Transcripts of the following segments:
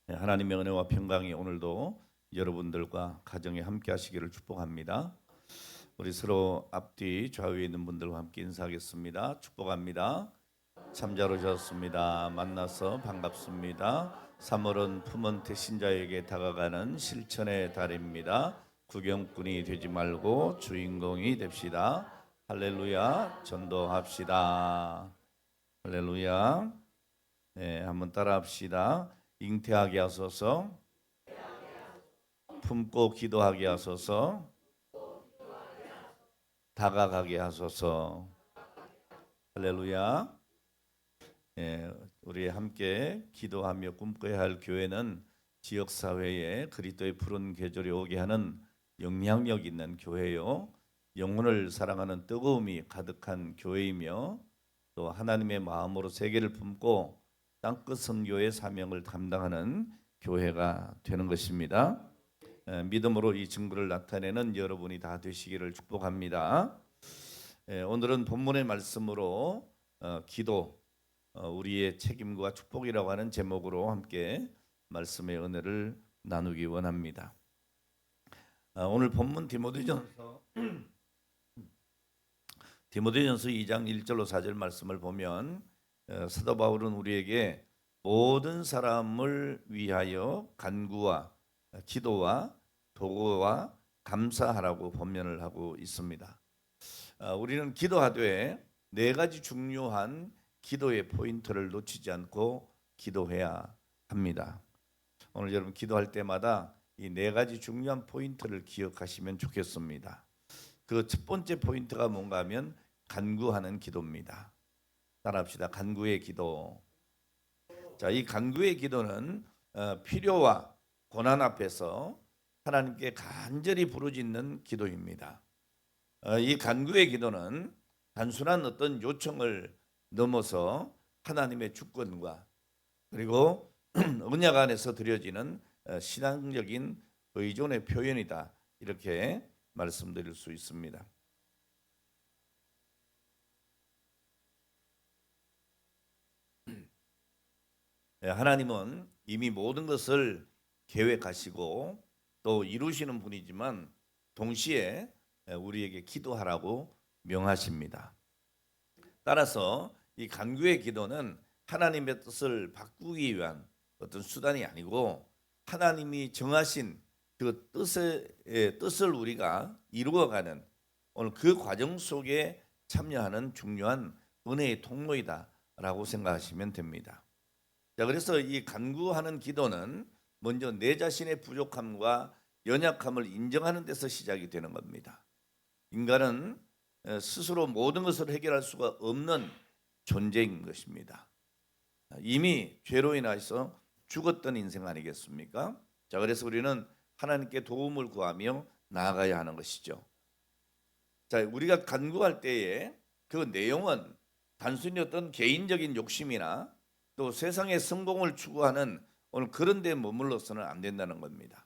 하나님의 은혜와 평강이 오늘도 여러분들과 가정에 함께 하시기를 축복합니다. 우리 서로 앞뒤 좌우에 있는 분들과 함께 인사하겠습니다. 축복합니다. 참자로 오셨습니다. 만나서 반갑습니다. 3월은 품은 태신자에게 다가가는 실천의 달입니다. 구경꾼이 되지 말고 주인공이 됩시다. 할렐루야. 전도합시다. 할렐루야. 네, 한번 따라합시다. 잉태하게 하소서, 품고 기도하게 하소서, 다가가게 하소서. 할렐루야. 예, 우리 함께 기도하며 꿈꿔야 할 교회는 지역사회에 그리스도의 푸른 계절이 오게 하는 영향력 있는 교회요, 영혼을 사랑하는 뜨거움이 가득한 교회이며, 또 하나님의 마음으로 세계를 품고 땅끝 선교의 사명을 담당하는 교회가 되는 것입니다. 믿음으로 이 증거를 나타내는 여러분이 다 되시기를 축복합니다. 오늘은 본문의 말씀으로 기도, 우리의 책임과 축복이라고 하는 제목으로 함께 말씀의 은혜를 나누기 원합니다. 오늘 본문 디모데전서 2장 1절로 4절 말씀을 보면 사도 바울은 우리에게 모든 사람을 위하여 간구와 기도와 도구와 감사하라고 번면을 하고 있습니다. 우리는 기도하되 네 가지 중요한 기도의 포인트를 놓치지 않고 기도해야 합니다. 오늘 여러분 기도할 때마다 이 네 가지 중요한 포인트를 기억하시면 좋겠습니다. 그 첫 번째 포인트가 뭔가 하면 간구하는 기도입니다. 따라합시다. 간구의 기도. 자, 이 간구의 기도는 필요와 고난 앞에서 하나님께 간절히 부르짖는 기도입니다. 이 간구의 기도는 단순한 어떤 요청을 넘어서 하나님의 주권과 그리고 언약 안에서 드려지는 신앙적인 의존의 표현이다, 이렇게 말씀드릴 수 있습니다. 하나님은 이미 모든 것을 계획하시고 또 이루시는 분이지만 동시에 우리에게 기도하라고 명하십니다. 따라서 이 간구의 기도는 하나님의 뜻을 바꾸기 위한 어떤 수단이 아니고 하나님이 정하신 그 뜻을 우리가 이루어가는 오늘 그 과정 속에 참여하는 중요한 은혜의 통로이다라고 생각하시면 됩니다. 자, 그래서 이 간구하는 기도는 먼저 내 자신의 부족함과 연약함을 인정하는 데서 시작이 되는 겁니다. 인간은 스스로 모든 것을 해결할 수가 없는 존재인 것입니다. 이미 죄로 인해서 죽었던 인생 아니겠습니까? 자, 그래서 우리는 하나님께 도움을 구하며 나아가야 하는 것이죠. 자, 우리가 간구할 때에 그 내용은 단순히 어떤 개인적인 욕심이나 또 세상의 성공을 추구하는 오늘 그런 데 머물러서는 안 된다는 겁니다.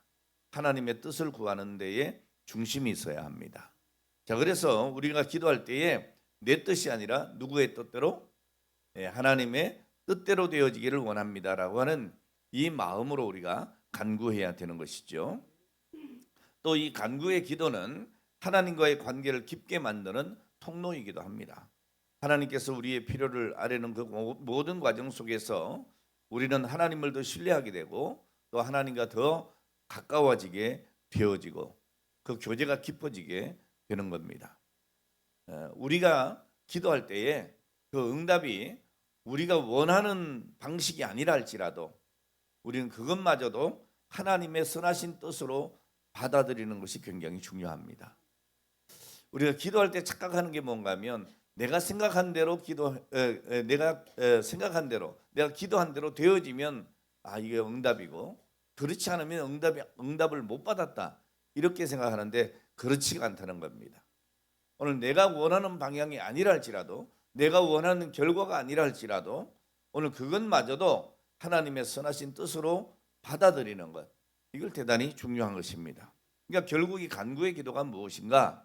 하나님의 뜻을 구하는 데에 중심이 있어야 합니다. 자, 그래서 우리가 기도할 때에 내 뜻이 아니라 누구의 뜻대로? 하나님의 뜻대로 되어지기를 원합니다라고 하는 이 마음으로 우리가 간구해야 되는 것이죠. 또 이 간구의 기도는 하나님과의 관계를 깊게 만드는 통로이기도 합니다. 하나님께서 우리의 필요를 아뢰는 그 모든 과정 속에서 우리는 하나님을 더 신뢰하게 되고 또 하나님과 더 가까워지게 되어지고 그 교제가 깊어지게 되는 겁니다. 우리가 기도할 때에 그 응답이 우리가 원하는 방식이 아니라 할지라도 우리는 그것마저도 하나님의 선하신 뜻으로 받아들이는 것이 굉장히 중요합니다. 우리가 기도할 때 착각하는 게 뭔가 하면 내가 생각한 대로 내가 생각한 대로 내가 기도한 대로 되어지면 이게 응답이고 그렇지 않으면 응답을 못 받았다, 이렇게 생각하는데 그렇지가 않다는 겁니다. 오늘 내가 원하는 방향이 아니라 할지라도 내가 원하는 결과가 아니라 할지라도 오늘 그것마저도 하나님의 선하신 뜻으로 받아들이는 것, 이걸 대단히 중요한 것입니다. 그러니까 결국 이 간구의 기도가 무엇인가?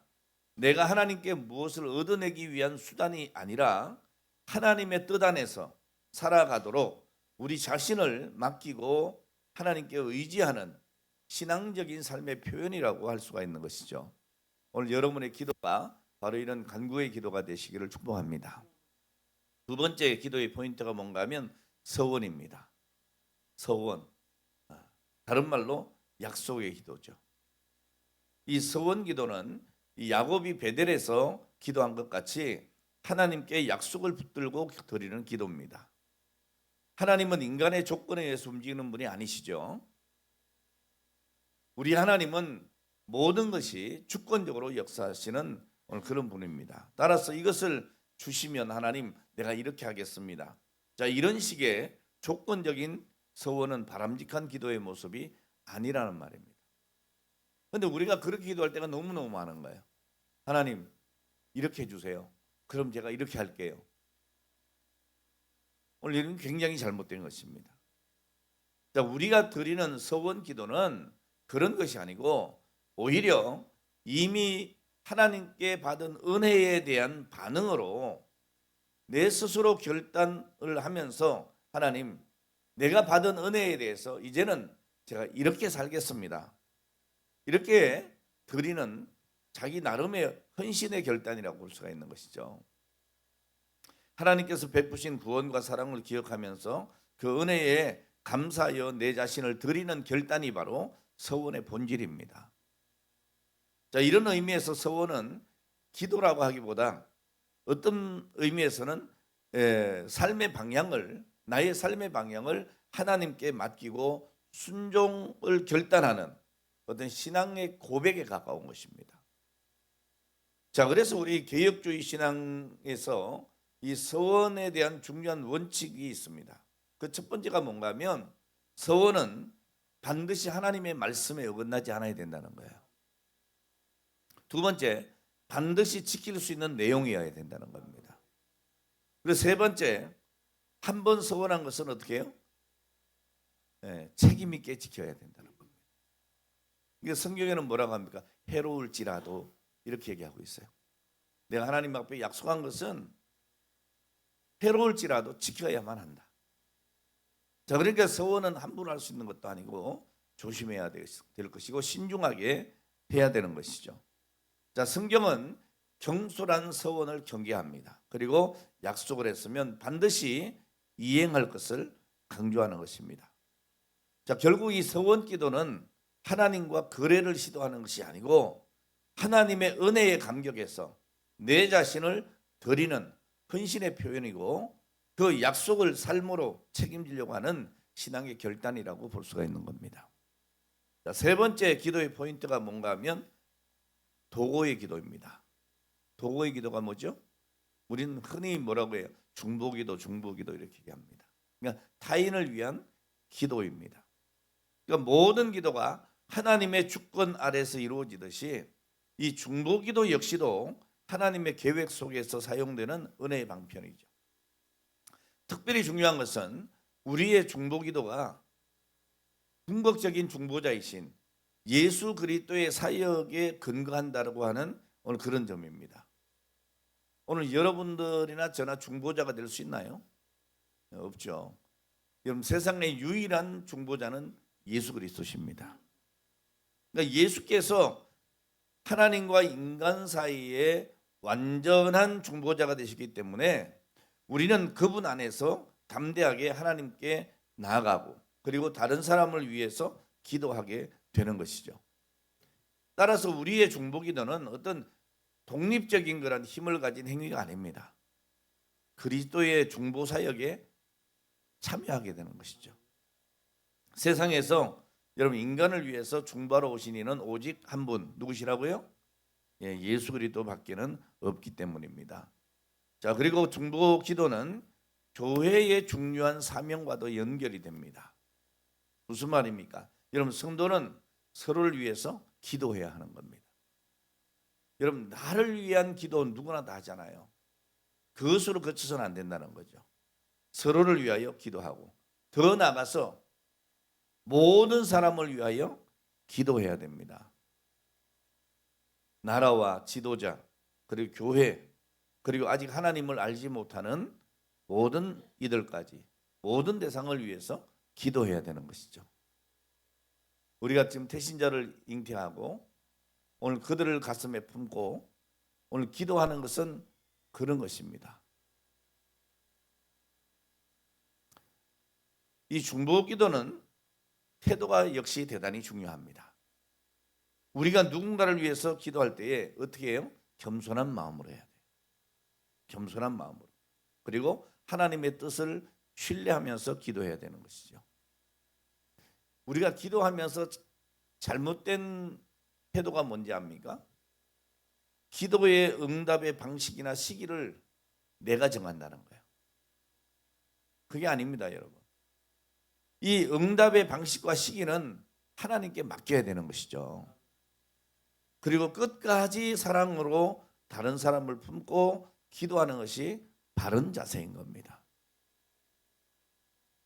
내가 하나님께 무엇을 얻어내기 위한 수단이 아니라 하나님의 뜻 안에서 살아가도록 우리 자신을 맡기고 하나님께 의지하는 신앙적인 삶의 표현이라고 할 수가 있는 것이죠. 오늘 여러분의 기도가 바로 이런 간구의 기도가 되시기를 축복합니다. 두 번째 기도의 포인트가 뭔가 하면 서원입니다. 서원. 다른 말로 약속의 기도죠. 이 서원 기도는 이 야곱이 베델에서 기도한 것 같이 하나님께 약속을 붙들고 드리는 기도입니다. 하나님은 인간의 조건에 의해서 움직이는 분이 아니시죠. 우리 하나님은 모든 것이 주권적으로 역사하시는 그런 분입니다. 따라서 이것을 주시면 하나님 내가 이렇게 하겠습니다. 자, 이런 식의 조건적인 서원은 바람직한 기도의 모습이 아니라는 말입니다. 그런데 우리가 그렇게 기도할 때가 너무너무 많은 거예요. 하나님 이렇게 해주세요. 그럼 제가 이렇게 할게요. 오늘 이런 굉장히 잘못된 것입니다. 자, 우리가 드리는 서원 기도는 그런 것이 아니고 오히려 이미 하나님께 받은 은혜에 대한 반응으로 내 스스로 결단을 하면서 하나님 내가 받은 은혜에 대해서 이제는 제가 이렇게 살겠습니다. 이렇게 드리는 자기 나름의 헌신의 결단이라고 볼 수가 있는 것이죠. 하나님께서 베푸신 구원과 사랑을 기억하면서 그 은혜에 감사하여 내 자신을 드리는 결단이 바로 서원의 본질입니다. 자, 이런 의미에서 서원은 기도라고 하기보다 어떤 의미에서는 나의 삶의 방향을 하나님께 맡기고 순종을 결단하는 어떤 신앙의 고백에 가까운 것입니다. 자, 그래서 우리 개혁주의 신앙에서 이 서원에 대한 중요한 원칙이 있습니다. 그 첫 번째가 뭔가 하면 서원은 반드시 하나님의 말씀에 어긋나지 않아야 된다는 거예요. 두 번째, 반드시 지킬 수 있는 내용이어야 된다는 겁니다. 그리고 세 번째, 한 번 서원한 것은 어떻게 해요? 책임 있게 지켜야 된다는 겁니다. 이게 성경에는 뭐라고 합니까? 해로울지라도 이렇게 얘기하고 있어요. 내가 하나님 앞에 약속한 것은 해로울지라도 지켜야만 한다. 자, 그러니까 서원은 함부로 할 수 있는 것도 아니고 조심해야 될 것이고 신중하게 해야 되는 것이죠. 자, 성경은 경솔한 서원을 경계합니다. 그리고 약속을 했으면 반드시 이행할 것을 강조하는 것입니다. 자, 결국 이 서원 기도는 하나님과 거래를 시도하는 것이 아니고 하나님의 은혜에 감격해서 내 자신을 드리는 헌신의 표현이고 그 약속을 삶으로 책임지려고 하는 신앙의 결단이라고 볼 수가 있는 겁니다. 자, 세 번째 기도의 포인트가 뭔가 하면 도고의 기도입니다. 도고의 기도가 뭐죠? 우리는 흔히 뭐라고 해요? 중보기도 이렇게 얘기합니다. 그러니까 타인을 위한 기도입니다. 그러니까 모든 기도가 하나님의 주권 아래서 이루어지듯이 이 중보기도 역시도 하나님의 계획 속에서 사용되는 은혜의 방편이죠. 특별히 중요한 것은 우리의 중보기도가 궁극적인 중보자이신 예수 그리스도의 사역에 근거한다고 하는 오늘 그런 점입니다. 오늘 여러분들이나 저나 중보자가 될 수 있나요? 없죠. 여러분 세상 내 유일한 중보자는 예수 그리스도십니다. 그러니까 예수께서 하나님과 인간 사이에 완전한 중보자가 되시기 때문에 우리는 그분 안에서 담대하게 하나님께 나아가고 그리고 다른 사람을 위해서 기도하게 되는 것이죠. 따라서 우리의 중보기도는 어떤 독립적인 그런 힘을 가진 행위가 아닙니다. 그리스도의 중보 사역에 참여하게 되는 것이죠. 세상에서 여러분 인간을 위해서 중보하러 오신 이는 오직 한 분 누구시라고요? 예수 그리스도밖에는 없기 때문입니다. 자, 그리고 중보 기도는 교회의 중요한 사명과도 연결이 됩니다. 무슨 말입니까? 여러분 성도는 서로를 위해서 기도해야 하는 겁니다. 여러분 나를 위한 기도 누구나 다 하잖아요. 그것으로 그쳐서는 안 된다는 거죠. 서로를 위하여 기도하고 더 나아가서 모든 사람을 위하여 기도해야 됩니다. 나라와 지도자 그리고 교회 그리고 아직 하나님을 알지 못하는 모든 이들까지 모든 대상을 위해서 기도해야 되는 것이죠. 우리가 지금 태신자를 잉태하고 오늘 그들을 가슴에 품고 오늘 기도하는 것은 그런 것입니다. 이 중보 기도는 태도가 역시 대단히 중요합니다. 우리가 누군가를 위해서 기도할 때에 어떻게 해요? 겸손한 마음으로 해야 돼요. 겸손한 마음으로. 그리고 하나님의 뜻을 신뢰하면서 기도해야 되는 것이죠. 우리가 기도하면서 잘못된 태도가 뭔지 압니까? 기도의 응답의 방식이나 시기를 내가 정한다는 거예요. 그게 아닙니다, 여러분. 이 응답의 방식과 시기는 하나님께 맡겨야 되는 것이죠. 그리고 끝까지 사랑으로 다른 사람을 품고 기도하는 것이 바른 자세인 겁니다.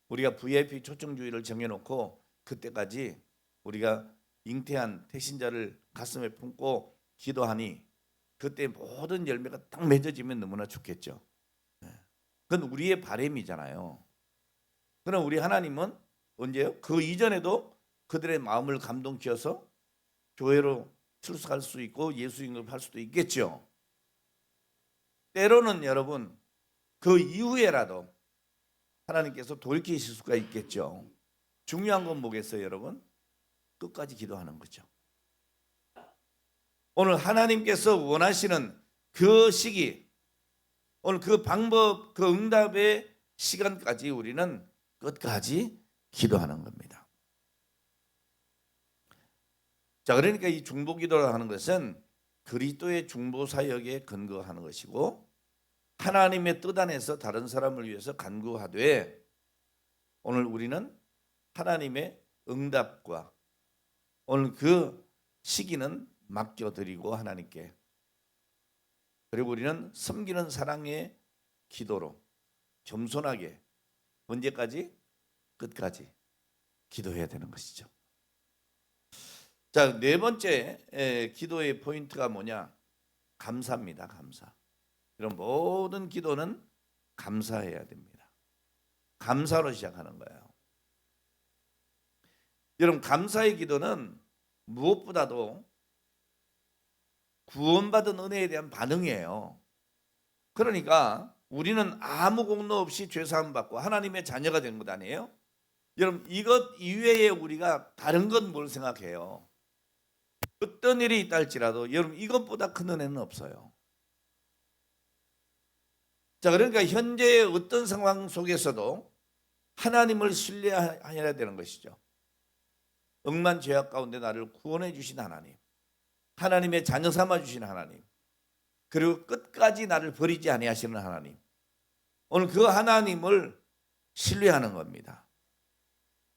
우리가 VIP 초청주의를 정해놓고 그때까지 우리가 잉태한 태신자를 가슴에 품고 기도하니 그때 모든 열매가 딱 맺어지면 너무나 좋겠죠. 그건 우리의 바람이잖아요. 그럼 우리 하나님은 언제요? 그 이전에도 그들의 마음을 감동시켜서 교회로 출석할 수 있고 예수 영접할 수도 있겠죠. 때로는 여러분 그 이후에라도 하나님께서 돌이키실 수가 있겠죠. 중요한 건 뭐겠어요, 여러분? 끝까지 기도하는 거죠. 오늘 하나님께서 원하시는 그 시기, 오늘 그 방법, 그 응답의 시간까지 우리는 끝까지 기도하는 겁니다. 자, 그러니까 이 중보 기도를 하는 것은 그리스도의 중보 사역에 근거하는 것이고 하나님의 뜻 안에서 다른 사람을 위해서 간구하되 오늘 우리는 하나님의 응답과 오늘 그 시기는 맡겨드리고 하나님께 그리고 우리는 섬기는 사랑의 기도로 겸손하게 언제까지? 끝까지 기도해야 되는 것이죠. 자, 네 번째 기도의 포인트가 뭐냐? 감사입니다. 감사. 이런 모든 기도는 감사해야 됩니다. 감사로 시작하는 거예요. 여러분 감사의 기도는 무엇보다도 구원받은 은혜에 대한 반응이에요. 그러니까 우리는 아무 공로 없이 죄사함 받고 하나님의 자녀가 된 것 아니에요? 여러분 이것 이외에 우리가 다른 건 뭘 생각해요? 어떤 일이 있다 할지라도 여러분 이것보다 큰 은혜는 없어요. 자, 그러니까 현재의 어떤 상황 속에서도 하나님을 신뢰해야 되는 것이죠. 억만 죄악 가운데 나를 구원해 주신 하나님, 하나님의 자녀 삼아 주신 하나님, 그리고 끝까지 나를 버리지 아니하시는 하나님, 오늘 그 하나님을 신뢰하는 겁니다.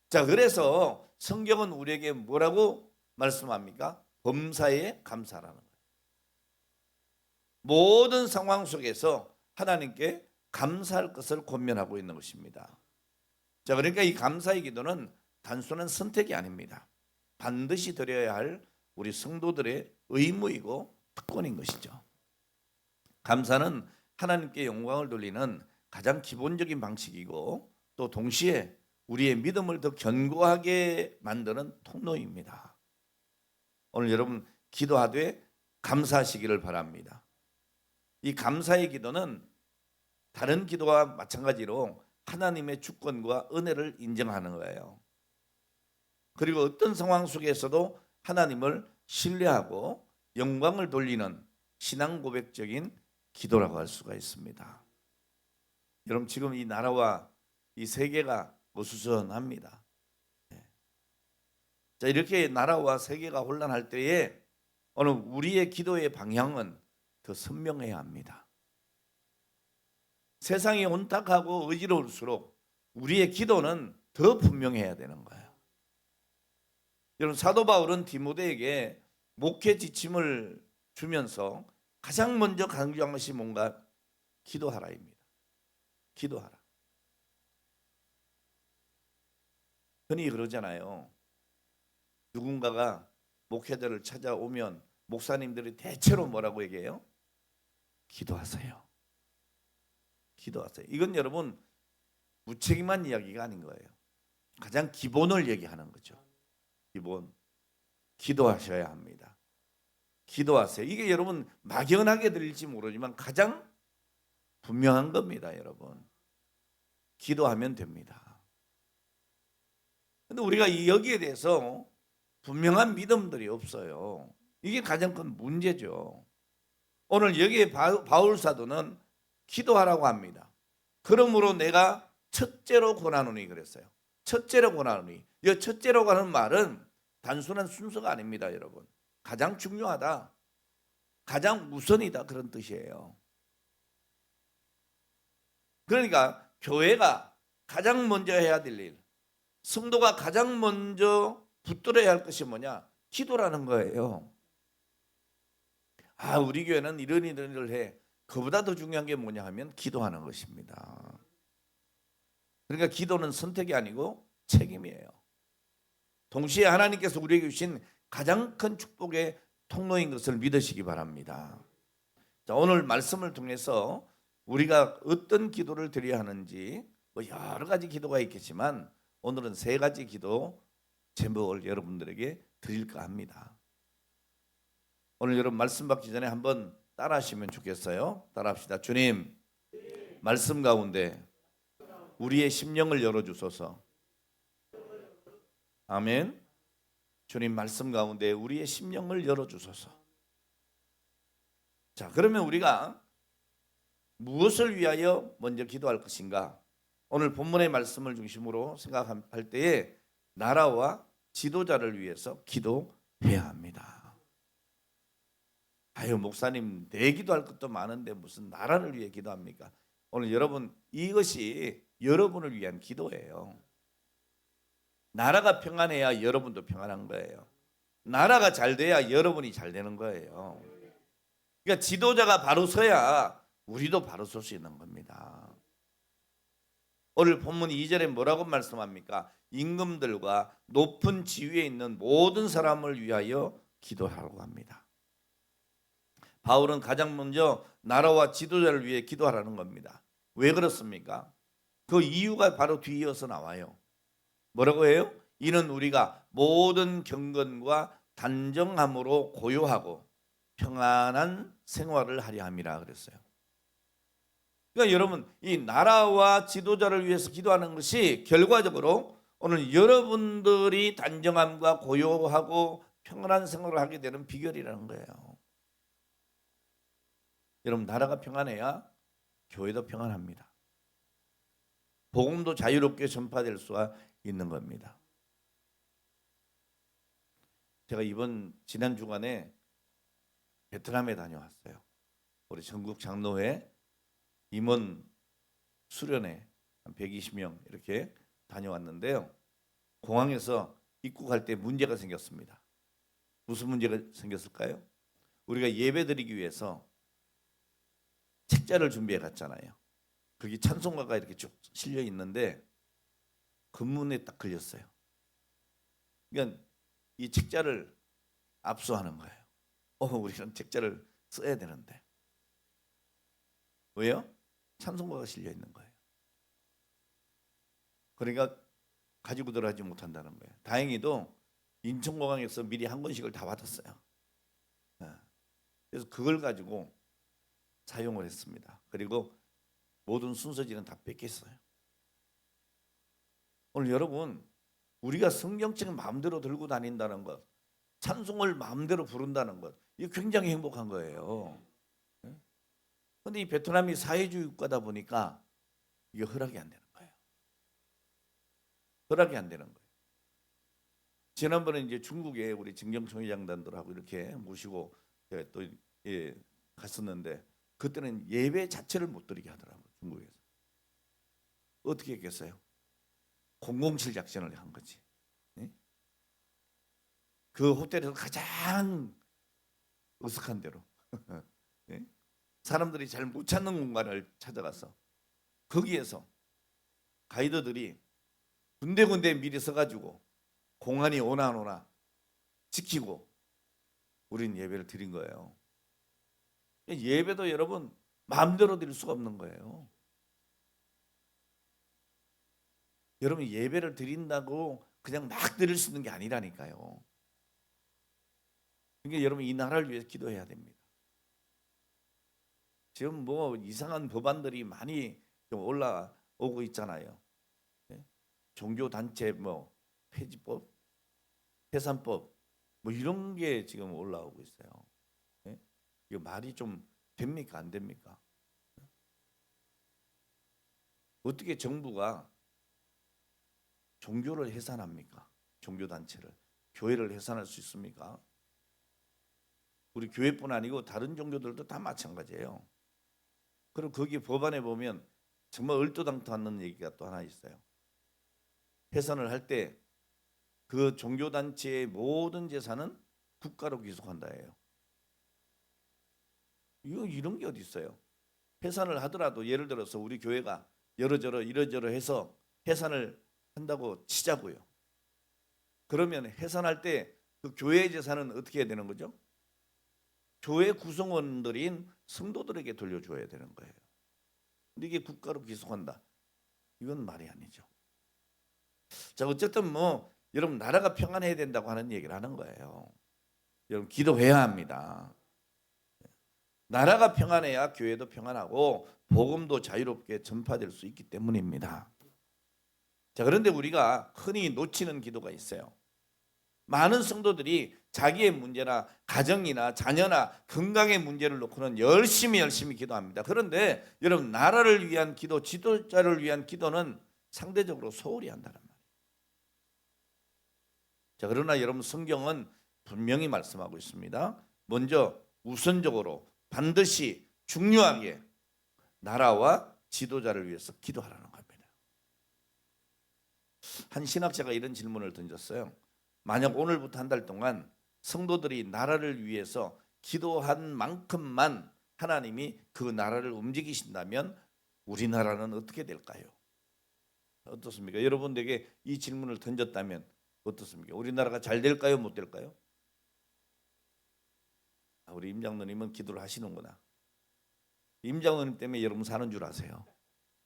자, 그래서 성경은 우리에게 뭐라고 말씀합니까? 범사에 감사라는 거예요. 모든 상황 속에서 하나님께 감사할 것을 권면하고 있는 것입니다. 자, 그러니까 이 감사의 기도는 단순한 선택이 아닙니다. 반드시 드려야 할 우리 성도들의 의무이고 특권인 것이죠. 감사는 하나님께 영광을 돌리는 가장 기본적인 방식이고 또 동시에 우리의 믿음을 더 견고하게 만드는 통로입니다. 오늘 여러분 기도하되 감사하시기를 바랍니다. 이 감사의 기도는 다른 기도와 마찬가지로 하나님의 주권과 은혜를 인정하는 거예요. 그리고 어떤 상황 속에서도 하나님을 신뢰하고 영광을 돌리는 신앙 고백적인 기도라고 할 수가 있습니다. 여러분 지금 이 나라와 이 세계가 어수선합니다. 자, 이렇게 나라와 세계가 혼란할 때에 오늘 우리의 기도의 방향은 더 선명해야 합니다. 세상이 혼탁하고 어지러울수록 우리의 기도는 더 분명해야 되는 거예요. 여러분 사도 바울은 디모데에게 목회 지침을 주면서 가장 먼저 강조한 것이 뭔가? 기도하라입니다. 기도하라. 흔히 그러잖아요. 누군가가 목회자를 찾아오면 목사님들이 대체로 뭐라고 얘기해요? 기도하세요. 기도하세요. 이건 여러분 무책임한 이야기가 아닌 거예요. 가장 기본을 얘기하는 거죠. 기본 기도하셔야 합니다. 기도하세요. 이게 여러분 막연하게 들릴지 모르지만 가장 분명한 겁니다, 여러분. 기도하면 됩니다. 근데 우리가 여기에 대해서 분명한 믿음들이 없어요. 이게 가장 큰 문제죠. 오늘 여기에 바울 사도는 기도하라고 합니다. 그러므로 내가 첫째로 권하노니 그랬어요. 첫째로 권하노니. 이 첫째로 하는 말은 단순한 순서가 아닙니다, 여러분. 가장 중요하다, 가장 우선이다, 그런 뜻이에요. 그러니까 교회가 가장 먼저 해야 될 일, 성도가 가장 먼저 붙들어야 할 것이 뭐냐? 기도라는 거예요. 우리 교회는 이런 일을 해. 그보다 더 중요한 게 뭐냐 하면 기도하는 것입니다. 그러니까 기도는 선택이 아니고 책임이에요. 동시에 하나님께서 우리에게 주신 가장 큰 축복의 통로인 것을 믿으시기 바랍니다. 자, 오늘 말씀을 통해서 우리가 어떤 기도를 드려야 하는지, 여러 가지 기도가 있겠지만 오늘은 3가지 기도 제목을 여러분들에게 드릴까 합니다. 오늘 여러분 말씀 받기 전에 한번 따라 하시면 좋겠어요. 따라 합시다. 주님, 말씀 가운데 우리의 심령을 열어주소서. 아멘. 주님, 말씀 가운데 우리의 심령을 열어주소서. 자, 그러면 우리가 무엇을 위하여 먼저 기도할 것인가? 오늘 본문의 말씀을 중심으로 생각할 때에 나라와 지도자를 위해서 기도해야 합니다. 목사님, 내 기도할 것도 많은데 무슨 나라를 위해 기도합니까? 오늘 여러분, 이것이 여러분을 위한 기도예요. 나라가 평안해야 여러분도 평안한 거예요. 나라가 잘 돼야 여러분이 잘 되는 거예요. 그러니까 지도자가 바로 서야 우리도 바로 설 수 있는 겁니다. 오늘 본문 2절에 뭐라고 말씀합니까? 임금들과 높은 지위에 있는 모든 사람을 위하여 기도하라고 합니다. 바울은 가장 먼저 나라와 지도자를 위해 기도하라는 겁니다. 왜 그렇습니까? 그 이유가 바로 뒤이어서 나와요. 뭐라고 해요? 이는 우리가 모든 경건과 단정함으로 고요하고 평안한 생활을 하려 함이라 그랬어요. 그러니까 여러분, 이 나라와 지도자를 위해서 기도하는 것이 결과적으로 오늘 여러분들이 단정함과 고요하고 평안한 생활을 하게 되는 비결이라는 거예요. 여러분, 나라가 평안해야 교회도 평안합니다. 복음도 자유롭게 전파될 수가 있는 겁니다. 제가 지난 주간에 베트남에 다녀왔어요. 우리 전국 장로회 임원 수련회 한 120명 이렇게 다녀왔는데요. 공항에서 입국할 때 문제가 생겼습니다. 무슨 문제가 생겼을까요? 우리가 예배드리기 위해서 책자를 준비해 갔잖아요. 거기 찬송가가 이렇게 쭉 실려 있는데 금문에 딱 걸렸어요. 그러니까 이 책자를 압수하는 거예요. 우리는 책자를 써야 되는데. 왜요? 찬송가가 실려 있는 거예요. 그러니까 가지고 들어가지 못한다는 거예요. 다행히도 인천공항에서 미리 한 권씩을 다 받았어요. 그래서 그걸 가지고 사용을 했습니다. 그리고 모든 순서지는 다 뺏겼어요. 오늘 여러분, 우리가 성경책 마음대로 들고 다닌다는 것, 찬송을 마음대로 부른다는 것, 이게 굉장히 행복한 거예요. 그런데 이 베트남이 사회주의 국가다 보니까 이게 허락이 안 되는 거예요. 허락이 안 되는 거예요. 지난번에 이제 중국에 우리 진경총회장단들하고 이렇게 모시고 제가 또 갔었는데 그때는 예배 자체를 못 드리게 하더라고요. 중국에서. 어떻게 했겠어요? 007 작전을 한 거지. 그 호텔에서 가장 으슥한 데로 사람들이 잘 못 찾는 공간을 찾아가서 거기에서 가이드들이 군데군데 미리 서가지고 공안이 오나 안 오나 지키고 우린 예배를 드린 거예요. 예배도 여러분 마음대로 드릴 수가 없는 거예요. 여러분 예배를 드린다고 그냥 막 드릴 수 있는 게 아니라니까요. 그러니까 여러분 이 나라를 위해서 기도해야 됩니다. 지금 뭐 이상한 법안들이 많이 좀 올라오고 있잖아요. 예? 종교단체 뭐 폐지법, 해산법 뭐 이런 게 지금 올라오고 있어요. 예? 이거 말이 좀 됩니까 안 됩니까? 어떻게 정부가 종교를 해산합니까? 종교단체를, 교회를 해산할 수 있습니까? 우리 교회뿐 아니고 다른 종교들도 다 마찬가지예요. 그리고 거기 법안에 보면 정말 얼토당토하는 얘기가 또 하나 있어요. 해산을 할 때 그 종교단체의 모든 재산은 국가로 귀속한다예요. 이런 게 어디 있어요? 해산을 하더라도 예를 들어서 우리 교회가 이러저러 해서 해산을 한다고 치자고요. 그러면 해산할 때 그 교회의 재산은 어떻게 해야 되는 거죠? 교회 구성원들인 성도들에게 돌려줘야 되는 거예요. 근데 이게 국가로 귀속한다. 이건 말이 아니죠. 자, 어쨌든 뭐 여러분 나라가 평안해야 된다고 하는 얘기를 하는 거예요. 여러분 기도해야 합니다. 나라가 평안해야 교회도 평안하고 복음도 자유롭게 전파될 수 있기 때문입니다. 자, 그런데 우리가 흔히 놓치는 기도가 있어요. 많은 성도들이 자기의 문제나 가정이나 자녀나 건강의 문제를 놓고는 열심히 기도합니다. 그런데 여러분 나라를 위한 기도, 지도자를 위한 기도는 상대적으로 소홀히 한다는 말이에요. 자, 그러나 여러분 성경은 분명히 말씀하고 있습니다. 먼저 우선적으로 반드시 중요하게 나라와 지도자를 위해서 기도하라는 겁니다. 한 신학자가 이런 질문을 던졌어요. 만약 오늘부터 한 달 동안 성도들이 나라를 위해서 기도한 만큼만 하나님이 그 나라를 움직이신다면 우리나라는 어떻게 될까요? 어떻습니까? 여러분에게 이 질문을 던졌다면 어떻습니까? 우리나라가 잘 될까요? 못 될까요? 우리 임 장로님은 기도를 하시는구나. 임 장로님 때문에 여러분 사는 줄 아세요?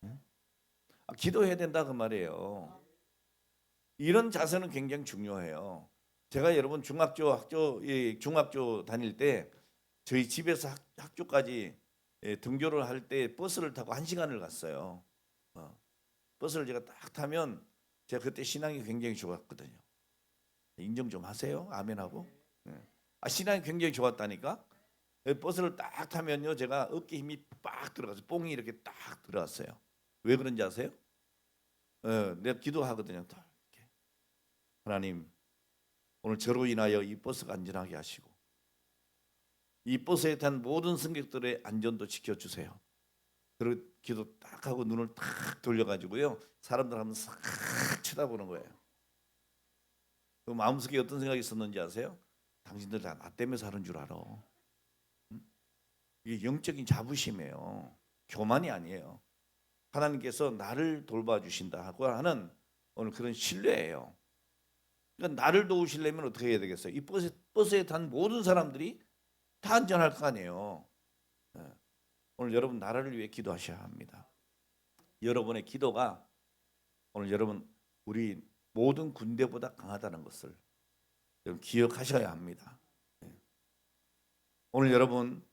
응? 기도해야 된다 그 말이에요. 이런 자세는 굉장히 중요해요. 제가 여러분 중학교 다닐 때 저희 집에서 학교까지 등교를 할 때 버스를 타고 1시간을 갔어요. 버스를 제가 딱 타면 제가 그때 신앙이 굉장히 좋았거든요. 인정 좀 하세요. 아멘하고. 신앙이 굉장히 좋았다니까. 버스를 딱 타면요, 제가 어깨 힘이 빡 들어가서 뽕이 이렇게 딱 들어갔어요. 왜 그런지 아세요? 내가 기도하거든요. 이렇게. 하나님, 오늘 저로 인하여 이 버스가 안전하게 하시고 이 버스에 탄 모든 승객들의 안전도 지켜주세요. 그리고 기도 딱 하고 눈을 딱 돌려가지고요, 사람들 한번 싹 쳐다보는 거예요. 그 마음속에 어떤 생각이 있었는지 아세요? 당신들 다 나 때문에 사는 줄 알아. 이게 영적인 자부심이에요. 교만이 아니에요. 하나님께서 나를 돌봐주신다 하고 하는 오늘 그런 신뢰예요. 그러니까 나를 도우시려면 어떻게 해야 되겠어요? 이 버스에 탄 모든 사람들이 다 안전할 거 아니에요. 오늘 여러분 나라를 위해 기도하셔야 합니다. 여러분의 기도가 오늘 여러분 우리 모든 군대보다 강하다는 것을 여러분 기억하셔야 합니다. 오늘 여러분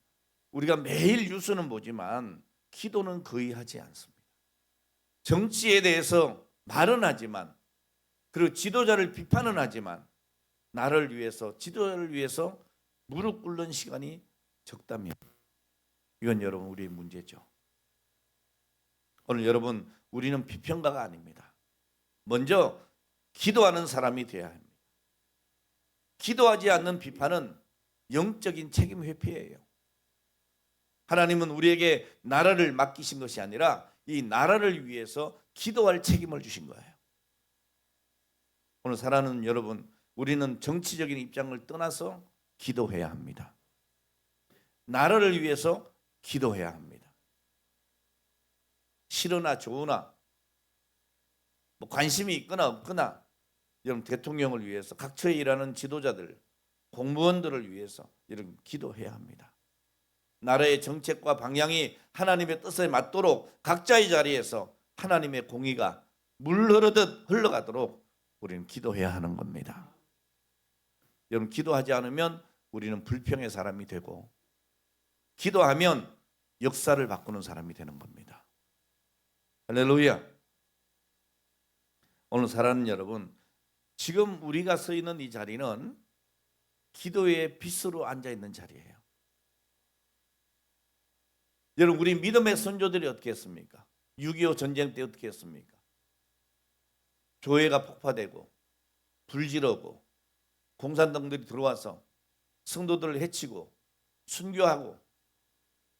우리가 매일 뉴스는 보지만 기도는 거의 하지 않습니다. 정치에 대해서 말은 하지만 그리고 지도자를 비판은 하지만 나를 위해서 지도자를 위해서 무릎 꿇는 시간이 적다면 이건 여러분 우리의 문제죠. 오늘 여러분 우리는 비평가가 아닙니다. 먼저 기도하는 사람이 되어야 합니다. 기도하지 않는 비판은 영적인 책임 회피예요. 하나님은 우리에게 나라를 맡기신 것이 아니라 이 나라를 위해서 기도할 책임을 주신 거예요. 오늘 사랑하는 여러분, 우리는 정치적인 입장을 떠나서 기도해야 합니다. 나라를 위해서 기도해야 합니다. 싫으나 좋으나 뭐 관심이 있거나 없거나 여러분 대통령을 위해서 각처에 일하는 지도자들, 공무원들을 위해서 여러분 기도해야 합니다. 나라의 정책과 방향이 하나님의 뜻에 맞도록 각자의 자리에서 하나님의 공의가 물 흐르듯 흘러가도록 우리는 기도해야 하는 겁니다. 여러분, 기도하지 않으면 우리는 불평의 사람이 되고, 기도하면 역사를 바꾸는 사람이 되는 겁니다. 할렐루야. 오늘 사랑하는 여러분, 지금 우리가 서 있는 이 자리는 기도의 빛으로 앉아 있는 자리예요. 여러분, 우리 믿음의 선조들이 어떻게 했습니까? 6.25 전쟁 때 어떻게 했습니까? 교회가 폭파되고 불지르고 공산당들이 들어와서 성도들을 해치고 순교하고,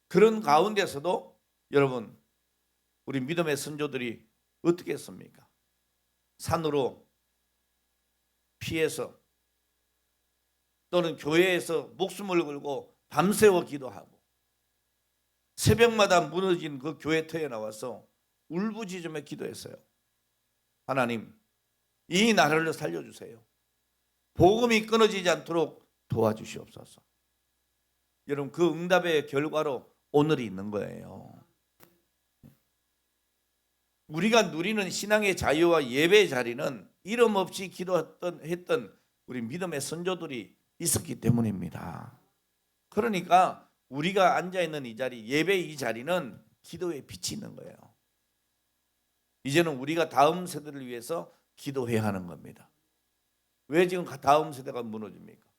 그런 가운데서도 여러분, 우리 믿음의 선조들이 어떻게 했습니까? 산으로 피해서 또는 교회에서 목숨을 걸고 밤새워 기도하고, 새벽마다 무너진 그 교회 터에 나와서 울부짖으며 기도했어요. 하나님, 이 나라를 살려주세요. 복음이 끊어지지 않도록 도와주시옵소서. 여러분, 그 응답의 결과로 오늘이 있는 거예요. 우리가 누리는 신앙의 자유와 예배의 자리는 이름 없이 기도했던 우리 믿음의 선조들이 있었기 때문입니다. 그러니까 우리가 앉아있는 이 자리, 예배의 이 자리는 기도의 빛이 있는 거예요. 이제는 우리가 다음 세대를 위해서 기도해야 하는 겁니다. 왜 지금 다음 세대가 무너집니까?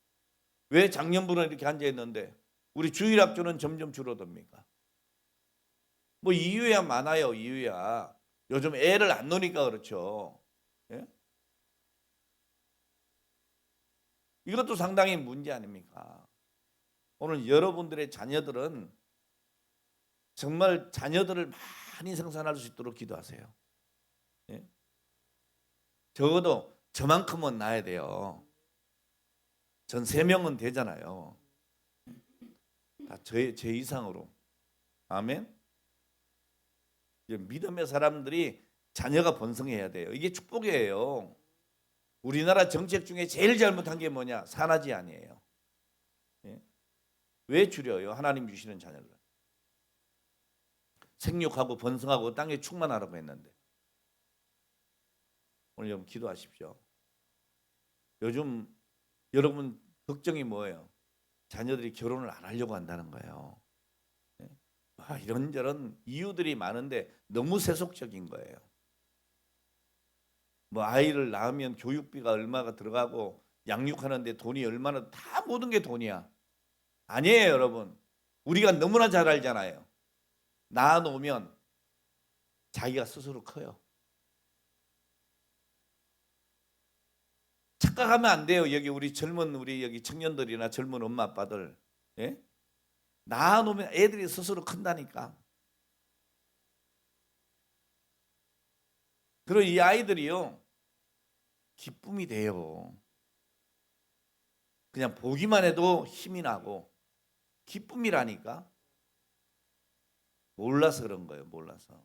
왜 작년부는 이렇게 앉아있는데 우리 주일학교는 점점 줄어듭니까? 뭐 이유야 많아요. 이유야. 요즘 애를 안 놓으니까 그렇죠. 예? 이것도 상당히 문제 아닙니까? 오늘 여러분들의 자녀들은 정말 자녀들을 많이 생산할 수 있도록 기도하세요. 예? 적어도 저만큼은 낳아야 돼요. 전 3명은 되잖아요. 다 제 이상으로. 아멘. 믿음의 사람들이 자녀가 번성해야 돼요. 이게 축복이에요. 우리나라 정책 중에 제일 잘못한 게 뭐냐? 산하지 아니에요. 예? 왜 줄여요? 하나님 주시는 자녀를. 생육하고 번성하고 땅에 충만하라고 했는데. 오늘 여러분 기도하십시오. 요즘 여러분 걱정이 뭐예요? 자녀들이 결혼을 안 하려고 한다는 거예요. 이런저런 이유들이 많은데 너무 세속적인 거예요. 뭐 아이를 낳으면 교육비가 얼마가 들어가고 양육하는데 돈이 얼마나, 다 모든 게 돈이야. 아니에요, 여러분. 우리가 너무나 잘 알잖아요. 낳아놓으면 자기가 스스로 커요. 착각하면 안 돼요. 여기 우리 젊은 우리 여기 청년들이나 젊은 엄마 아빠들, 예? 낳아놓으면 애들이 스스로 큰다니까. 그리고 이 아이들이요, 기쁨이 돼요. 그냥 보기만 해도 힘이 나고 기쁨이라니까. 몰라서 그런 거예요. 몰라서.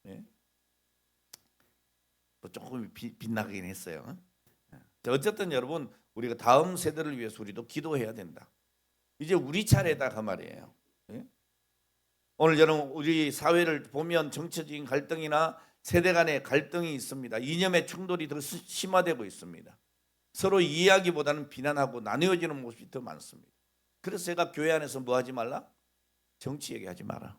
예? 뭐 조금 빗나가긴 했어요. 어쨌든 여러분, 우리가 다음 세대를 위해서 우리도 기도해야 된다. 이제 우리 차례다 그 말이에요. 예? 오늘 여러분, 우리 사회를 보면 정치적인 갈등이나 세대 간의 갈등이 있습니다. 이념의 충돌이 더 심화되고 있습니다. 서로 이해하기보다는 비난하고 나뉘어지는 모습이 더 많습니다. 그래서 제가 교회 안에서 뭐 하지 말라? 정치 얘기하지 마라.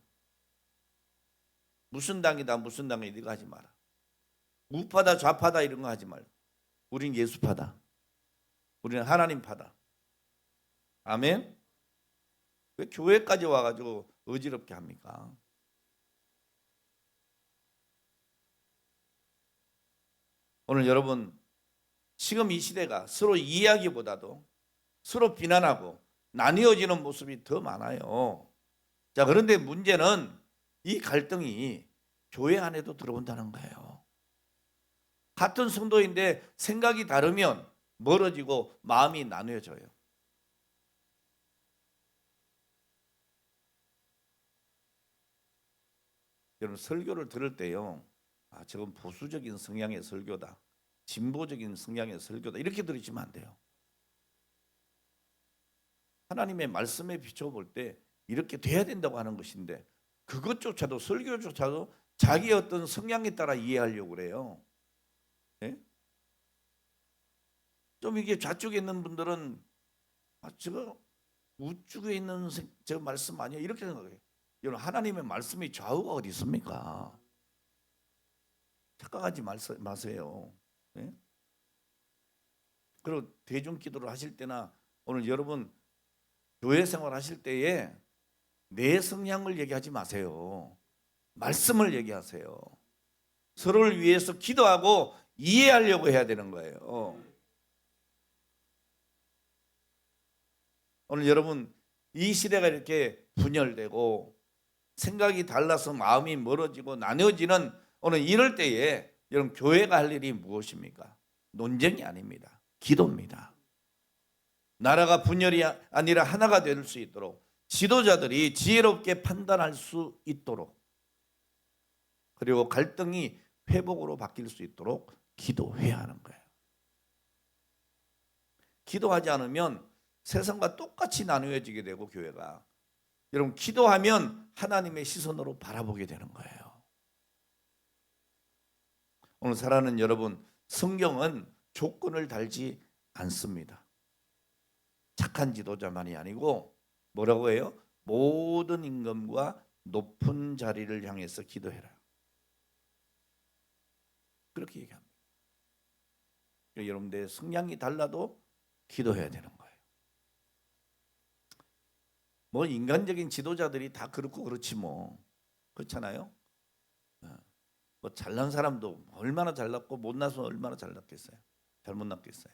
무슨 당이다 무슨 당이다 이거 하지 마라. 우파다 좌파다 이런 거 하지 말고, 우린 예수파다. 우리는 하나님파다. 아멘. 왜 교회까지 와가지고 어지럽게 합니까? 오늘 여러분, 지금 이 시대가 서로 이해하기보다도 서로 비난하고 나뉘어지는 모습이 더 많아요. 자, 그런데 문제는 이 갈등이 교회 안에도 들어온다는 거예요. 같은 성도인데 생각이 다르면 멀어지고 마음이 나뉘어져요. 여러분, 설교를 들을 때요, 저건 보수적인 성향의 설교다, 진보적인 성향의 설교다, 이렇게 들으시면 안 돼요. 하나님의 말씀에 비춰볼 때 이렇게 돼야 된다고 하는 것인데, 그것조차도, 설교조차도 자기의 어떤 성향에 따라 이해하려고 그래요. 예? 좀 이게 좌측에 있는 분들은 저거 우측에 있는 저 말씀 아니야 이렇게 생각해요. 여러분 하나님의 말씀이 좌우가 어디 있습니까? 착각하지 마세요. 네? 그리고 대중 기도를 하실 때나 오늘 여러분 교회 생활 하실 때에 내 성향을 얘기하지 마세요. 말씀을 얘기하세요. 서로를 위해서 기도하고 이해하려고 해야 되는 거예요. 오늘 여러분 이 시대가 이렇게 분열되고 생각이 달라서 마음이 멀어지고 나뉘어지는 오늘 이럴 때에 여러분 교회가 할 일이 무엇입니까? 논쟁이 아닙니다. 기도입니다. 나라가 분열이 아니라 하나가 될 수 있도록 지도자들이 지혜롭게 판단할 수 있도록 그리고 갈등이 회복으로 바뀔 수 있도록 기도해야 하는 거예요. 기도하지 않으면 세상과 똑같이 나누어지게 되고 교회가 여러분 기도하면 하나님의 시선으로 바라보게 되는 거예요. 오늘 사랑하는 여러분 성경은 조건을 달지 않습니다. 착한 지도자만이 아니고 뭐라고 해요? 모든 임금과 높은 자리를 향해서 기도해라. 그렇게 얘기합니다. 여러분들의 성향이 달라도 기도해야 되는 거예요. 뭐 인간적인 지도자들이 다 그렇고 그렇지 뭐 그렇잖아요. 뭐 잘난 사람도 얼마나 잘났고 못나서 얼마나 잘났겠어요. 잘못 났겠어요.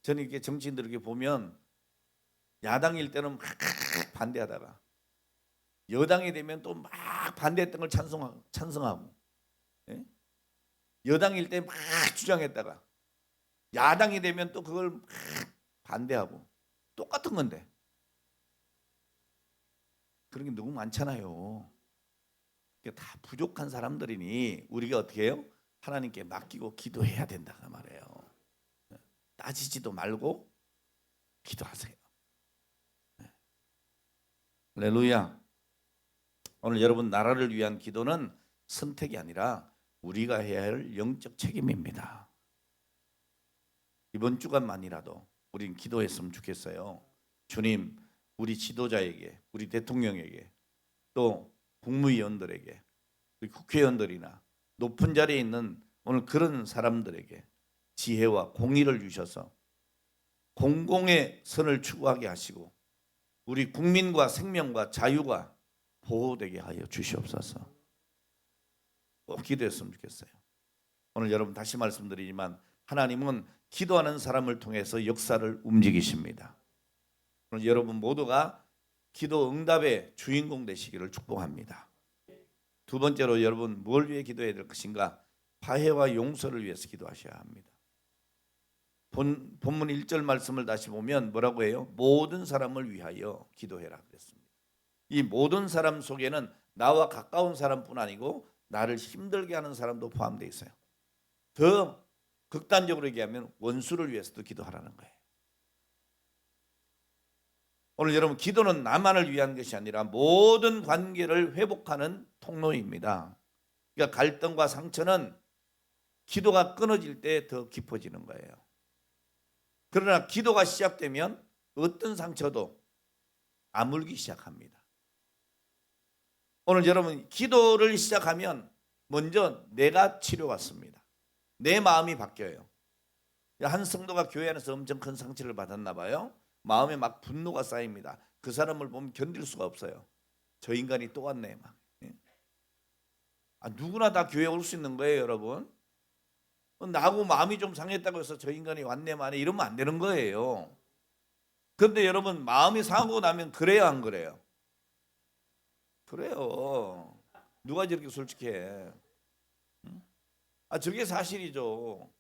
저는 이렇게 정치인들 이렇게 보면 야당일 때는 막 반대하다가 여당이 되면 또 막 반대했던 걸 찬성하고 여당일 때 막 주장했다가 야당이 되면 또 그걸 막 반대하고 똑같은 건데 그런 게 너무 많잖아요. 다 부족한 사람들이니 우리가 어떻게 해요? 하나님께 맡기고 기도해야 된다 그 말이에요. 따지지도 말고 기도하세요. 할렐루야. 오늘 여러분 나라를 위한 기도는 선택이 아니라 우리가 해야 할 영적 책임입니다. 이번 주간만이라도 우린 기도했으면 좋겠어요. 주님, 우리 지도자에게, 우리 대통령에게, 또 국무위원들에게, 우리 국회의원들이나 높은 자리에 있는 오늘 그런 사람들에게 지혜와 공의를 주셔서 공공의 선을 추구하게 하시고 우리 국민과 생명과 자유가 보호되게 하여 주시옵소서. 꼭 기도했으면 좋겠어요. 오늘 여러분 다시 말씀드리지만 하나님은 기도하는 사람을 통해서 역사를 움직이십니다. 오늘 여러분 모두가 기도 응답의 주인공 되시기를 축복합니다. 두 번째로 여러분 뭘 위해 기도해야 될 것인가? 화해와 용서를 위해서 기도하셔야 합니다. 본문 1절 말씀을 다시 보면 뭐라고 해요? 모든 사람을 위하여 기도해라 그랬습니다. 이 모든 사람 속에는 나와 가까운 사람뿐 아니고 나를 힘들게 하는 사람도 포함되어 있어요. 더 극단적으로 얘기하면 원수를 위해서도 기도하라는 거예요. 오늘 여러분 기도는 나만을 위한 것이 아니라 모든 관계를 회복하는 통로입니다. 그러니까 갈등과 상처는 기도가 끊어질 때 더 깊어지는 거예요. 그러나 기도가 시작되면 어떤 상처도 아물기 시작합니다. 오늘 여러분 기도를 시작하면 먼저 내가 치료받습니다. 내 마음이 바뀌어요. 한 성도가 교회 안에서 엄청 큰 상처를 받았나 봐요. 마음에 막 분노가 쌓입니다. 그 사람을 보면 견딜 수가 없어요. 저 인간이 또 왔네 막. 누구나 다 교회에 올 수 있는 거예요, 여러분. 나하고 마음이 좀 상했다고 해서 저 인간이 왔네 마네 이러면 안 되는 거예요. 그런데 여러분 마음이 상하고 나면 그래요, 안 그래요? 그래요. 누가 저렇게 솔직해? 저게 사실이죠.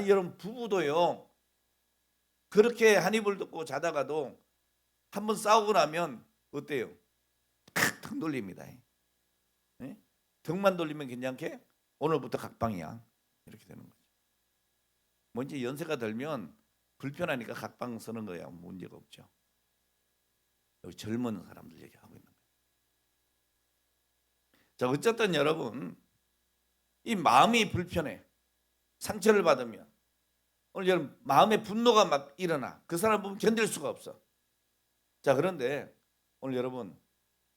여러분 부부도요. 그렇게 한 입을 듣고 자다가도 한번 싸우고 나면 어때요? 탁 돌립니다. 등만 돌리면 괜찮게 오늘부터 각방이야. 이렇게 되는 거죠. 뭐 이제 연세가 들면 불편하니까 각방 쓰는 거야. 문제가 없죠. 여기 젊은 사람들 얘기하고 있는 거예요. 자, 어쨌든 여러분 이 마음이 불편해. 상처를 받으면 오늘 여러분 마음의 분노가 막 일어나. 그 사람 보면 견딜 수가 없어. 자, 그런데 오늘 여러분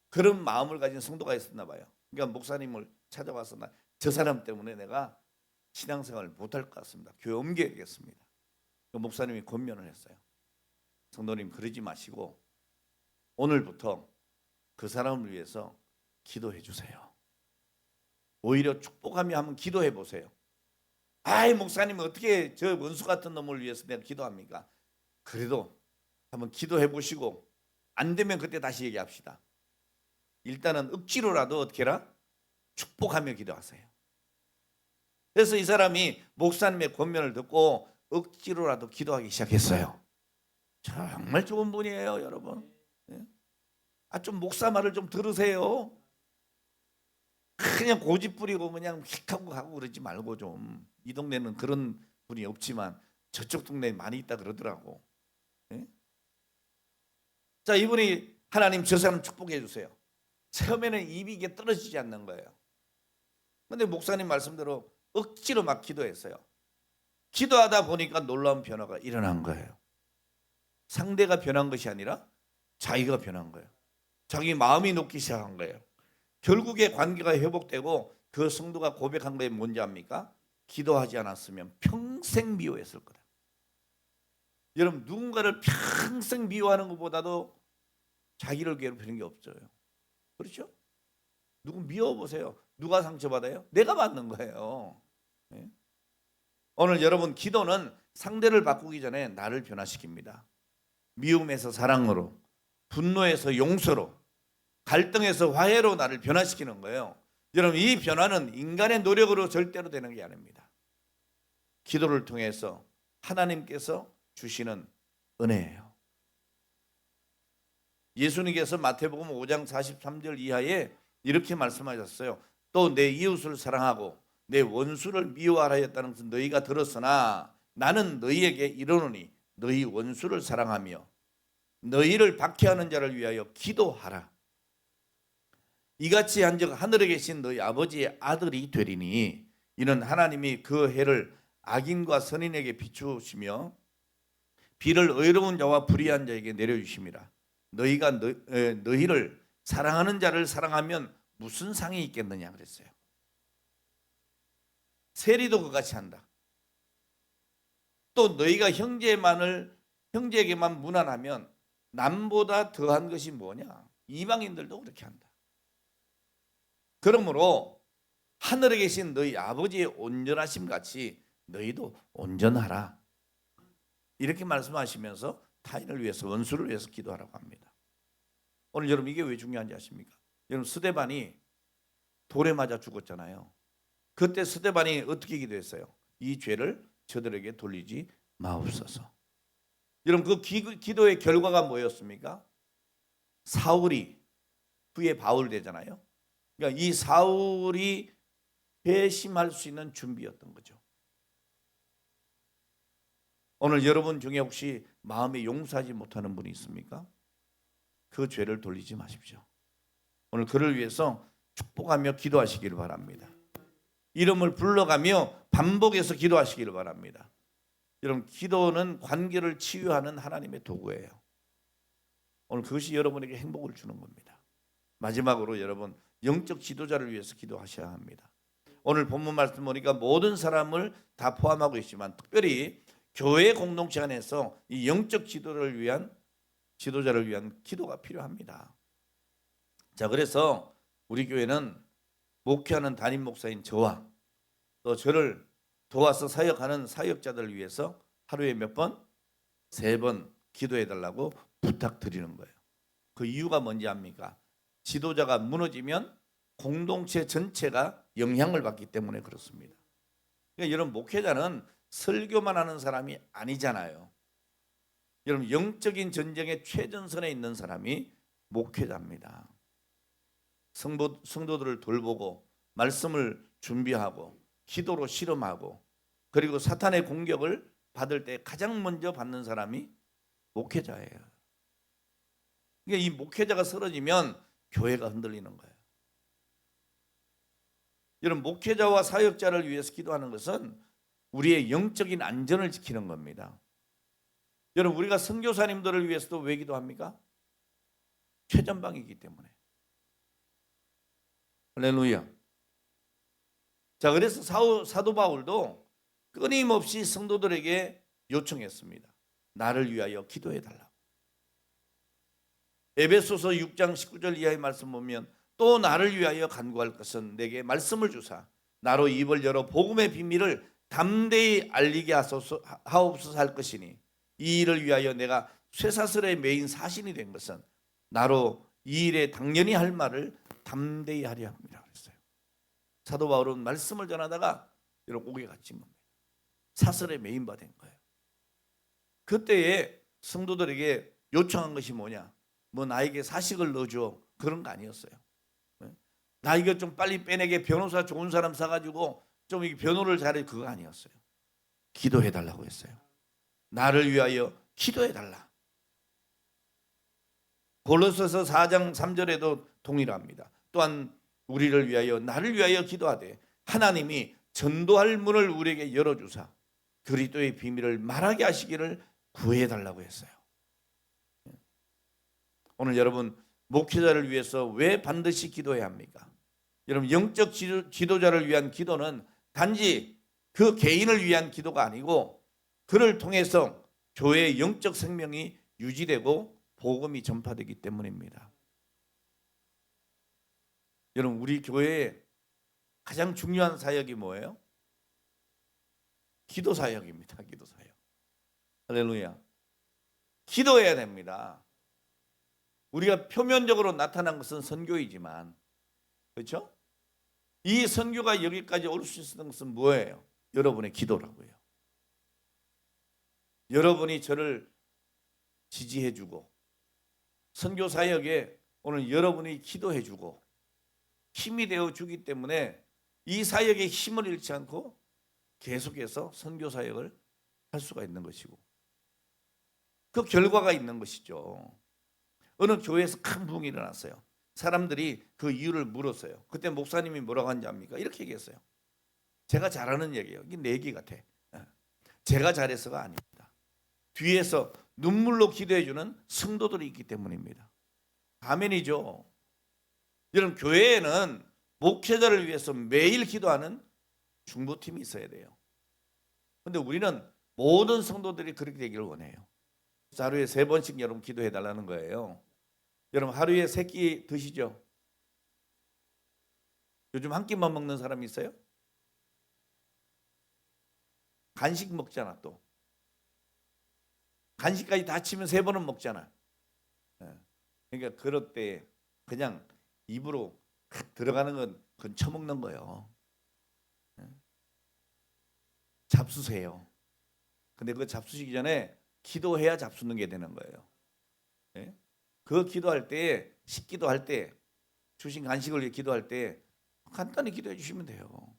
그런 마음을 가진 성도가 있었나 봐요. 그러니까 목사님을 찾아와서 저 사람 때문에 내가 신앙생활을 못할 것 같습니다. 교회 옮겨야겠습니다. 목사님이 권면을 했어요. 성도님 그러지 마시고 오늘부터 그 사람을 위해서 기도해 주세요. 오히려 축복하며 한번 기도해 보세요. 아이 목사님 어떻게 저 원수 같은 놈을 위해서 내가 기도합니까? 그래도 한번 기도해 보시고 안 되면 그때 다시 얘기합시다. 일단은 억지로라도 어떻게 해라? 축복하며 기도하세요. 그래서 이 사람이 목사님의 권면을 듣고 억지로라도 기도하기 시작했어요. 정말 좋은 분이에요, 여러분. 좀 목사 말을 좀 들으세요. 그냥 고집 부리고 그냥 휙 하고 가고 그러지 말고 좀. 이 동네는 그런 분이 없지만 저쪽 동네에 많이 있다 그러더라고. 자, 이분이 하나님 저 사람 축복해 주세요. 처음에는 입이 이게 떨어지지 않는 거예요. 근데 목사님 말씀대로 억지로 막 기도했어요. 기도하다 보니까 놀라운 변화가 일어난 거예요. 상대가 변한 것이 아니라 자기가 변한 거예요. 자기 마음이 녹기 시작한 거예요. 결국에 관계가 회복되고 그 성도가 고백한 게 뭔지 압니까? 기도하지 않았으면 평생 미워했을 거다. 여러분 누군가를 평생 미워하는 것보다도 자기를 괴롭히는 게 없어요. 그렇죠? 누구 미워보세요. 누가 상처받아요? 내가 받는 거예요. 네? 오늘 여러분 기도는 상대를 바꾸기 전에 나를 변화시킵니다. 미움에서 사랑으로, 분노에서 용서로, 갈등에서 화해로 나를 변화시키는 거예요. 여러분 이 변화는 인간의 노력으로 절대로 되는 게 아닙니다. 기도를 통해서 하나님께서 주시는 은혜예요. 예수님께서 마태복음 5장 43절 이하에 이렇게 말씀하셨어요. 또 내 이웃을 사랑하고 내 원수를 미워하라 했다는 것은 너희가 들었으나 나는 너희에게 이르노니 너희 원수를 사랑하며 너희를 박해하는 자를 위하여 기도하라. 이같이 한즉 하늘에 계신 너희 아버지의 아들이 되리니 이는 하나님이 그 해를 악인과 선인에게 비추시며 비를 의로운 자와 불의한 자에게 내려주심이라. 너희가 너희를 사랑하는 자를 사랑하면 무슨 상이 있겠느냐 그랬어요. 세리도 그같이 한다. 또 너희가 형제에게만 무난하면 남보다 더한 것이 뭐냐? 이방인들도 그렇게 한다. 그러므로 하늘에 계신 너희 아버지의 온전하심 같이 너희도 온전하라. 이렇게 말씀하시면서 타인을 위해서 원수를 위해서 기도하라고 합니다. 오늘 여러분 이게 왜 중요한지 아십니까? 여러분 스데반이 돌에 맞아 죽었잖아요. 그때 스데반이 어떻게 기도했어요? 이 죄를 저들에게 돌리지 마옵소서. 여러분 그 기도의 결과가 뭐였습니까? 사울이 후에 바울 되잖아요. 그러니까 이 사울이 배심할 수 있는 준비였던 거죠. 오늘 여러분 중에 혹시 마음에 용서하지 못하는 분이 있습니까? 그 죄를 돌리지 마십시오. 오늘 그를 위해서 축복하며 기도하시기를 바랍니다. 이름을 불러가며 반복해서 기도하시기를 바랍니다. 여러분 기도는 관계를 치유하는 하나님의 도구예요. 오늘 그것이 여러분에게 행복을 주는 겁니다. 마지막으로 여러분 영적 지도자를 위해서 기도하셔야 합니다. 오늘 본문 말씀 보니까 모든 사람을 다 포함하고 있지만 특별히 교회 공동체 안에서 이 영적 지도자를 위한 기도가 필요합니다. 자, 그래서 우리 교회는 목회하는 담임 목사인 저와 또 저를 도와서 사역하는 사역자들을 위해서 하루에 몇 번? 3번 기도해 달라고 부탁드리는 거예요. 그 이유가 뭔지 압니까? 지도자가 무너지면 공동체 전체가 영향을 받기 때문에 그렇습니다. 그러니까 여러분 목회자는 설교만 하는 사람이 아니잖아요. 여러분 영적인 전쟁의 최전선에 있는 사람이 목회자입니다. 성도들을 돌보고 말씀을 준비하고 기도로 실험하고 그리고 사탄의 공격을 받을 때 가장 먼저 받는 사람이 목회자예요. 그러니까 이 목회자가 쓰러지면 교회가 흔들리는 거예요. 여러분 목회자와 사역자를 위해서 기도하는 것은 우리의 영적인 안전을 지키는 겁니다. 여러분, 우리가 선교사님들을 위해서도 왜 기도합니까? 최전방이기 때문에. 할렐루야. 자, 그래서 사도 바울도 끊임없이 성도들에게 요청했습니다. 나를 위하여 기도해 달라고. 에베소서 6장 19절 이하의 말씀 보면 또 나를 위하여 간구할 것은 내게 말씀을 주사 나로 입을 열어 복음의 비밀을 담대히 알리게 하옵소서 할 것이니 이 일을 위하여 내가 쇠사슬에 매인 사신이 된 것은 나로 이 일에 당연히 할 말을 담대히 하려 합니다. 그랬어요. 사도 바울은 말씀을 전하다가 이런 옥에 갇힌 겁니다. 사슬에 매인 바 된 거예요. 그때에 성도들에게 요청한 것이 뭐냐? 뭐 나에게 사식을 넣어줘, 그런 거 아니었어요. 나 이거 좀 빨리 빼내게 변호사 좋은 사람 사가지고 좀 변호를 잘해, 그거 아니었어요. 기도해 달라고 했어요. 나를 위하여 기도해 달라. 골로새서 4장 3절에도 동일합니다. 또한 우리를 위하여 나를 위하여 기도하되 하나님이 전도할 문을 우리에게 열어주사 그리스도의 비밀을 말하게 하시기를 구해 달라고 했어요. 오늘 여러분, 목회자를 위해서 왜 반드시 기도해야 합니까? 여러분, 영적 지도자를 위한 기도는 단지 그 개인을 위한 기도가 아니고 그를 통해서 교회의 영적 생명이 유지되고 복음이 전파되기 때문입니다. 여러분, 우리 교회의 가장 중요한 사역이 뭐예요? 기도 사역입니다. 기도 사역. 할렐루야. 기도해야 됩니다. 우리가 표면적으로 나타난 것은 선교이지만, 그렇죠? 이 선교가 여기까지 올 수 있었던 것은 뭐예요? 여러분의 기도라고요. 여러분이 저를 지지해주고 선교 사역에 오늘 여러분이 기도해주고 힘이 되어주기 때문에 이 사역에 힘을 잃지 않고 계속해서 선교 사역을 할 수가 있는 것이고 그 결과가 있는 것이죠. 어느 교회에서 큰 부흥이 일어났어요. 사람들이 그 이유를 물었어요. 그때 목사님이 뭐라고 하는지 압니까? 이렇게 얘기했어요. 제가 잘하는 얘기예요. 이게 내 얘기 같아. 제가 잘해서가 아닙니다. 뒤에서 눈물로 기도해주는 성도들이 있기 때문입니다. 아멘이죠. 여러분, 교회에는 목회자를 위해서 매일 기도하는 중보팀이 있어야 돼요. 그런데 우리는 모든 성도들이 그렇게 되기를 원해요. 하루에 3번씩 여러분 기도해 달라는 거예요. 여러분, 하루에 3끼 드시죠? 요즘 한 끼만 먹는 사람이 있어요? 간식 먹잖아. 또 간식까지 다 치면 3번은 먹잖아. 그러니까 그럴 때 그냥 입으로 들어가는 건 그건 처먹는 거예요. 잡수세요. 근데 그 잡수시기 전에 기도해야 잡수는 게 되는 거예요. 그 기도할 때, 식기도할 때, 주신 간식을 위해 기도할 때 간단히 기도해 주시면 돼요.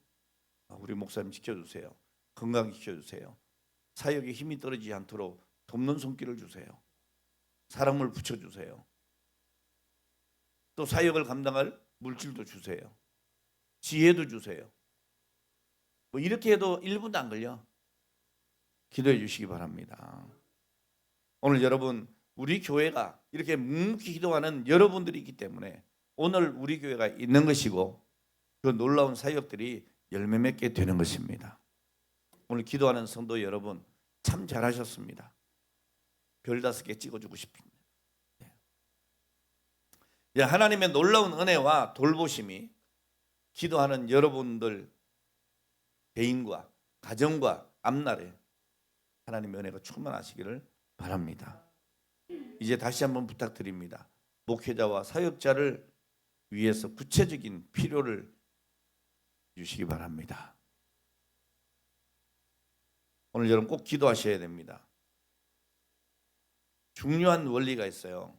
우리 목사님 지켜주세요. 건강 지켜주세요. 사역에 힘이 떨어지지 않도록 돕는 손길을 주세요. 사랑을 붙여주세요. 또 사역을 감당할 물질도 주세요. 지혜도 주세요. 뭐 이렇게 해도 1분도 안 걸려. 기도해 주시기 바랍니다. 오늘 여러분, 우리 교회가 이렇게 묵묵히 기도하는 여러분들이 있기 때문에 오늘 우리 교회가 있는 것이고 그 놀라운 사역들이 열매 맺게 되는 것입니다. 오늘 기도하는 성도 여러분 참 잘하셨습니다. 별 5개 찍어주고 싶습니다. 하나님의 놀라운 은혜와 돌보심이 기도하는 여러분들 개인과 가정과 앞날에 하나님의 은혜가 충만하시기를 바랍니다. 이제 다시 한번 부탁드립니다. 목회자와 사역자를 위해서 구체적인 필요를 주시기 바랍니다. 오늘 여러분 꼭 기도하셔야 됩니다. 중요한 원리가 있어요.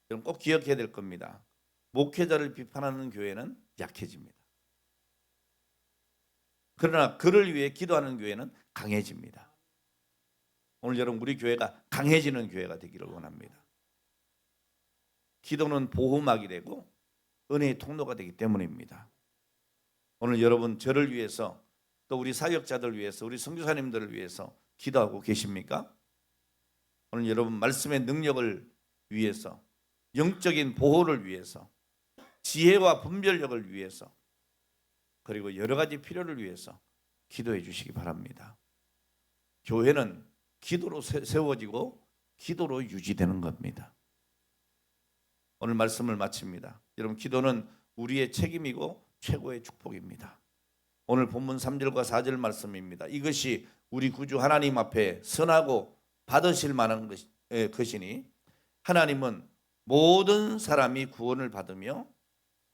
여러분 꼭 기억해야 될 겁니다. 목회자를 비판하는 교회는 약해집니다. 그러나 그를 위해 기도하는 교회는 강해집니다. 오늘 여러분 우리 교회가 강해지는 교회가 되기를 원합니다. 기도는 보호막이 되고 은혜의 통로가 되기 때문입니다. 오늘 여러분 저를 위해서 또 우리 사역자들 위해서, 우리 선교사님들을 위해서 기도하고 계십니까? 오늘 여러분 말씀의 능력을 위해서, 영적인 보호를 위해서, 지혜와 분별력을 위해서, 그리고 여러 가지 필요를 위해서 기도해 주시기 바랍니다. 교회는 기도로 세워지고 기도로 유지되는 겁니다. 오늘 말씀을 마칩니다. 여러분, 기도는 우리의 책임이고 최고의 축복입니다. 오늘 본문 3절과 4절 말씀입니다. 이것이 우리 구주 하나님 앞에 선하고 받으실 만한 것이니 하나님은 모든 사람이 구원을 받으며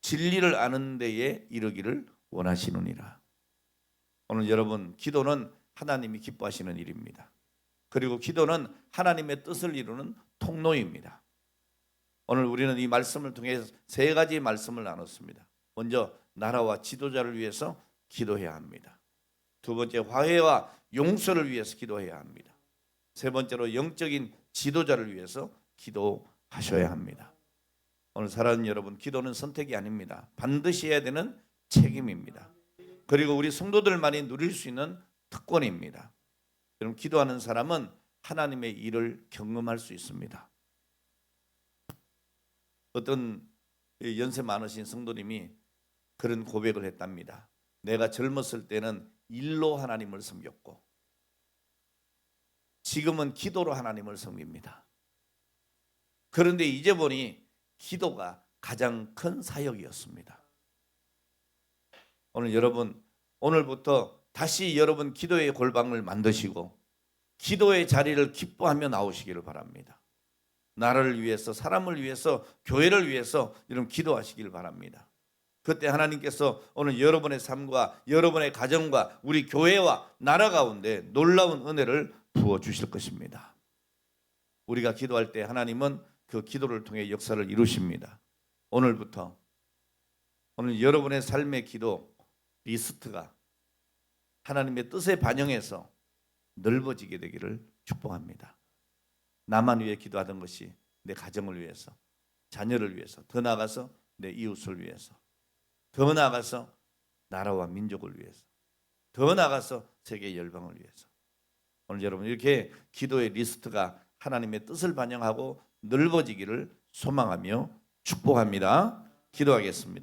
진리를 아는 데에 이르기를 원하시느니라. 오늘 여러분, 기도는 하나님이 기뻐하시는 일입니다. 그리고 기도는 하나님의 뜻을 이루는 통로입니다. 오늘 우리는 이 말씀을 통해 세 가지 말씀을 나눴습니다. 먼저 나라와 지도자를 위해서 기도해야 합니다. 두 번째, 화해와 용서를 위해서 기도해야 합니다. 세 번째로 영적인 지도자를 위해서 기도하셔야 합니다. 오늘 사랑하는 여러분, 기도는 선택이 아닙니다. 반드시 해야 되는 책임입니다. 그리고 우리 성도들만이 누릴 수 있는 특권입니다. 여러분, 기도하는 사람은 하나님의 일을 경험할 수 있습니다. 어떤 연세 많으신 성도님이 그런 고백을 했답니다. 내가 젊었을 때는 일로 하나님을 섬겼고 지금은 기도로 하나님을 섬깁니다. 그런데 이제 보니 기도가 가장 큰 사역이었습니다. 오늘 여러분, 오늘부터 다시 여러분 기도의 골방을 만드시고 기도의 자리를 기뻐하며 나오시기를 바랍니다. 나라를 위해서, 사람을 위해서, 교회를 위해서 여러분 기도하시기를 바랍니다. 그때 하나님께서 오늘 여러분의 삶과 여러분의 가정과 우리 교회와 나라 가운데 놀라운 은혜를 부어주실 것입니다. 우리가 기도할 때 하나님은 그 기도를 통해 역사를 이루십니다. 오늘부터 오늘 여러분의 삶의 기도 리스트가 하나님의 뜻에 반영해서 넓어지게 되기를 축복합니다. 나만 위해 기도하던 것이 내 가정을 위해서, 자녀를 위해서, 더 나아가서 내 이웃을 위해서, 더 나아가서 나라와 민족을 위해서, 더 나아가서 세계 열방을 위해서. 오늘 여러분 이렇게 기도의 리스트가 하나님의 뜻을 반영하고 넓어지기를 소망하며 축복합니다. 기도하겠습니다.